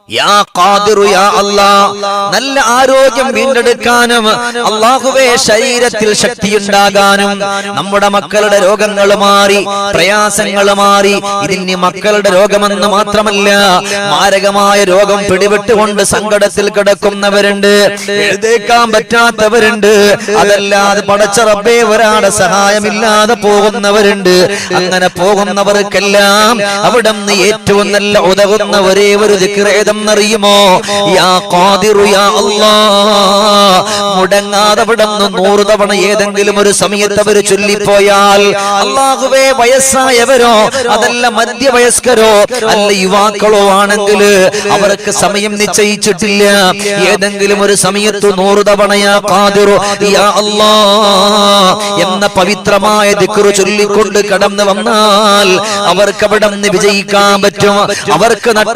യാ ഖാദിറു യാ അല്ലാഹ്, നല്ല ആരോഗ്യം വീണ്ടെടുക്കാനും അല്ലാഹുവേ ശരീരത്തിൽ ശക്തിയുണ്ടാകാനും നമ്മുടെ മക്കളുടെ രോഗങ്ങൾ മാറി, പ്രയാസങ്ങൾ മാറി. ഇതിന് മക്കളുടെ രോഗമെന്ന് മാത്രമല്ല, മാരകമായ രോഗം പിടിപെട്ടുകൊണ്ട് സങ്കടത്തിൽ കിടക്കുന്നവരുണ്ട്, എഴുന്നേക്കാൻ പറ്റാത്തവരുണ്ട്, അതല്ലാതെ പടച്ച റബ്ബേ ഒരാളുടെ സഹായമില്ലാതെ പോകുന്നവരുണ്ട്. അങ്ങനെ പോകുന്നവർക്കെല്ലാം അവിടുന്ന് ഏറ്റവും നല്ല ഉതകുന്ന ഒരേ ഒരു ദിക്ർ ഏതെന്നറിയുമോ? യാ ഖാദിറു യാ അല്ലാഹ്. മുടങ്ങാതെ അവിടുന്ന് 100 തവണ ഏതെങ്കിലും ഒരു സമയത്ത് അവർ ചൊല്ലിപ്പോയാൽ, അല്ലാഹുവേ വയസ്സായവരോ അതല്ല മധ്യവയസ്കരോ അല്ല യുവാക്കളോ ആണെങ്കിൽ അവർക്ക് സമയം നിശ്ചയിച്ചിട്ടില്ല, ഏതെങ്കിലും ഒരു സമയത്ത് 100 തവണ യാ ഖാദിറു യാ അല്ലാഹ് എന്ന പവിത്രമായ ദിക്ർ ചൊല്ലിക്കൊണ്ട് കടന്നു വന്നാൽ അവർക്ക് അവിടുന്ന് വിജയിക്കാൻ പറ്റും. അവർക്ക്